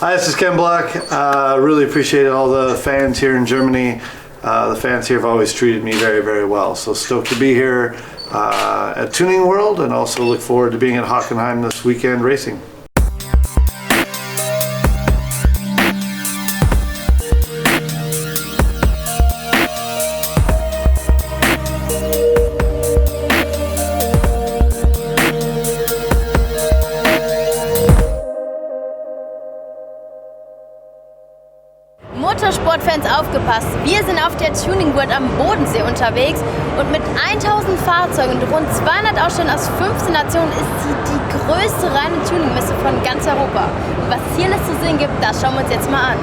Hi, this is Ken Block. Really appreciate all the fans here in Germany. The fans here have always treated me very, very well. So stoked to be here at Tuning World, and also look forward to being at Hockenheim this weekend racing. Motorsportfans aufgepasst, wir sind auf der Tuning World am Bodensee unterwegs und mit 1000 Fahrzeugen und rund 200 Ausstellern aus 15 Nationen ist sie die größte reine Tuningmesse von ganz Europa. Und was es hier alles zu sehen gibt, das schauen wir uns jetzt mal an.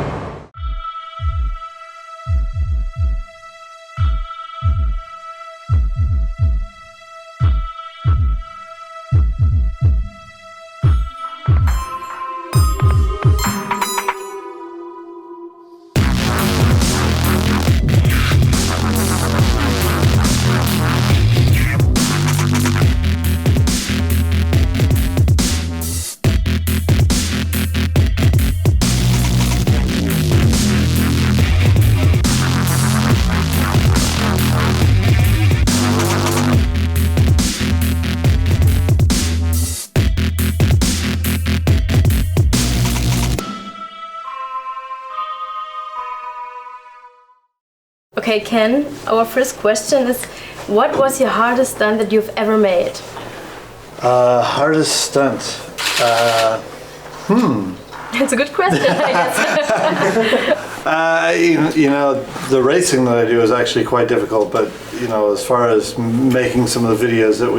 Okay, Ken, our first question is, what was your hardest stunt that you've ever made? Hardest stunt? That's a good question, I guess. You know, the racing that I do is actually quite difficult, but you know, as far as making some of the videos that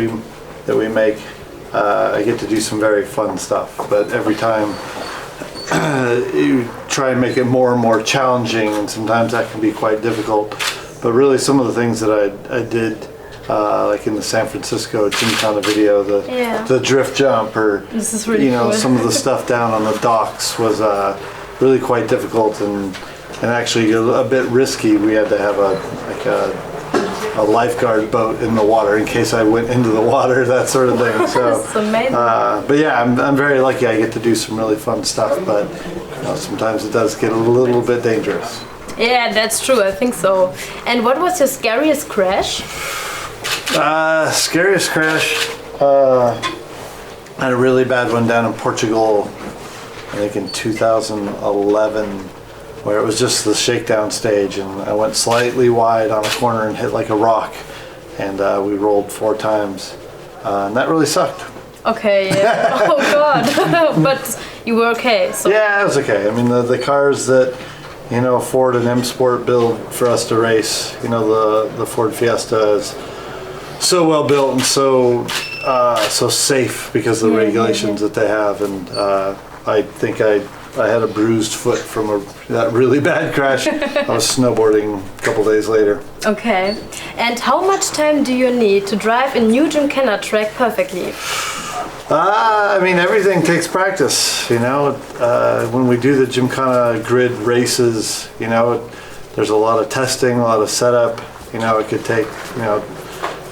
we make, I get to do some very fun stuff. But every time you try and make it more and more challenging, and sometimes that can be quite difficult. But really, some of the things that I did, like in the San Francisco Gymkhana video, the drift jump, or this is really cool. Some of the stuff down on the docks was really quite difficult and actually a bit risky. We had to have a lifeguard boat in the water in case I went into the water, that sort of thing. So, that's amazing. But yeah, I'm very lucky. I get to do some really fun stuff, but sometimes it does get a little bit dangerous. Yeah, that's true. I think so. And what was your scariest crash? Scariest crash? I had a really bad one down in Portugal, I think in 2011, where it was just the shakedown stage, and I went slightly wide on a corner and hit like a rock, and we rolled 4 times, and that really sucked. Okay, yeah. Oh God. But you were okay. So. Yeah, it was okay. I mean, the cars that Ford and M Sport build for us to race, the Ford Fiesta is so well built and so safe because of the regulations that they have, and I think I had a bruised foot from that really bad crash. I was snowboarding a couple days later. Okay. And how much time do you need to drive a new Gymkhana track perfectly? I mean, everything takes practice, when we do the Gymkhana grid races, there's a lot of testing, a lot of setup, it could take,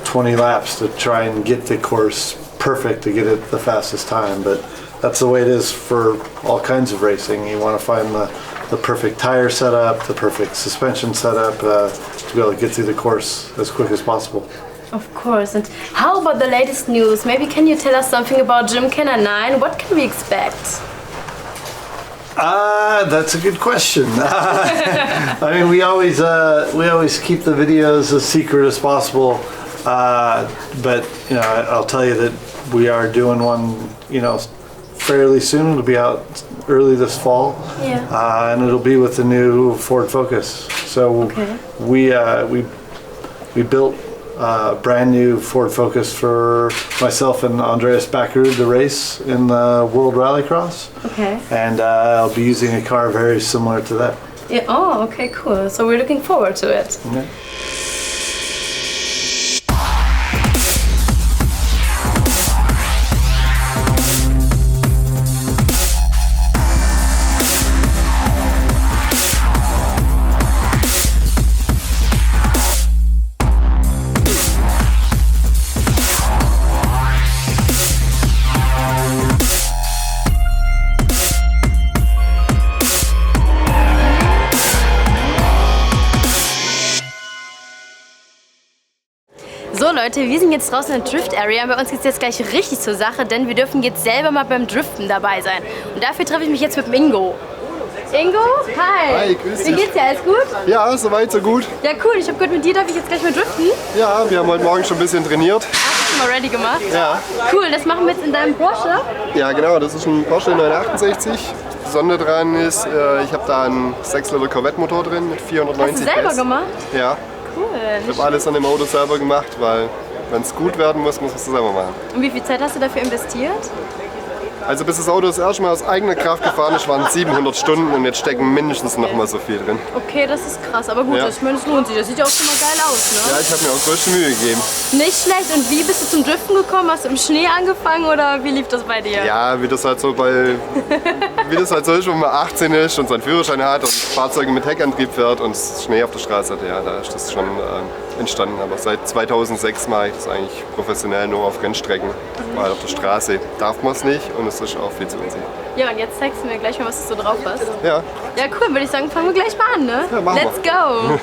20 laps to try and get the course perfect to get it the fastest time, but that's the way it is for all kinds of racing. You want to find the perfect tire setup, the perfect suspension setup to be able to get through the course as quick as possible. Of course. And how about the latest news? Maybe can you tell us something about Gymkhana 9? What can we expect? That's a good question. I mean, we always keep the videos as secret as possible. But I'll tell you that we are doing one, fairly soon. It'll be out early this fall. Yeah. And it'll be with the new Ford Focus. So we built a brand new Ford Focus for myself and Andreas Backerud to race in the World Rallycross. Okay. And I'll be using a car very similar to that. Yeah. Oh, okay, cool. So we're looking forward to it. Yeah. Leute, wir sind jetzt draußen in der Drift Area. Bei uns geht es jetzt gleich richtig zur Sache, denn wir dürfen jetzt selber mal beim Driften dabei sein. Und dafür treffe ich mich jetzt mit dem Ingo. Ingo, hi. Hi, grüß dich. Wie geht's dir? Alles gut? Ja, soweit, so gut. Ja, cool. Ich habe gehört, mit dir darf ich jetzt gleich mal driften. Ja, wir haben heute Morgen schon ein bisschen trainiert. Hast du schon mal ready gemacht? Ja. Cool, das machen wir jetzt in deinem Porsche. Ja, genau, das ist ein Porsche 968. Das Besondere daran ist, ich habe da einen 6 Liter Corvette-Motor drin mit 490 Hast du selber PS. gemacht? Ja. Cool. Ich habe alles an dem Auto selber gemacht, weil wenn es gut werden muss, muss man es selber machen. Und wie viel Zeit hast du dafür investiert? Also bis das Auto das erste Mal aus eigener Kraft gefahren ist, waren es 700 Stunden und jetzt stecken mindestens noch mal so viel drin. Okay, das ist krass, aber gut, Ja. ich meine, es lohnt sich. Das sieht ja auch schon mal geil aus, ne? Ja, ich habe mir auch größte Mühe gegeben. Nicht schlecht. Und wie bist du zum Driften gekommen? Hast du im Schnee angefangen oder wie lief das bei dir? Ja, wie das halt so ist, wenn man 18 ist und seinen Führerschein hat und Fahrzeuge mit Heckantrieb fährt und Schnee auf der Straße hat. Ja, da ist das schon entstanden. Aber seit 2006 mache ich das eigentlich professionell nur auf Rennstrecken. Weil auf der Straße darf man es nicht und es ist auch viel zu unsicher. Ja, und jetzt zeigst du mir gleich mal, was du so drauf hast. Ja. Ja, cool. Würde ich sagen, fangen wir gleich mal an, ne? Ja, machen Let's go!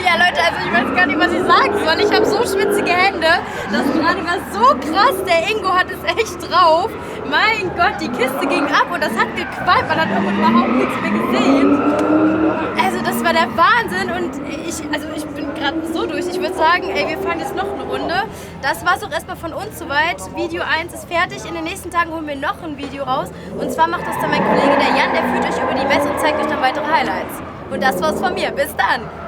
Ja, Leute, also ich weiß gar nicht, was ich sagen soll. Ich habe so schwitzige Hände. Das gerade war so krass. Der Ingo hat es echt drauf. Mein Gott, die Kiste ging ab und das hat gequalmt. Man hat überhaupt nichts mehr gesehen. Also das war der Wahnsinn und ich bin gerade so durch. Ich würde sagen, ey, wir fahren jetzt noch eine Runde. Das war's auch erstmal von uns soweit. Video 1 ist fertig. In den nächsten Tagen holen wir noch ein Video raus. Und zwar macht das dann mein Kollege, der Jan, der führt euch über die Messe und zeigt euch dann weitere Highlights. Und das war's von mir. Bis dann!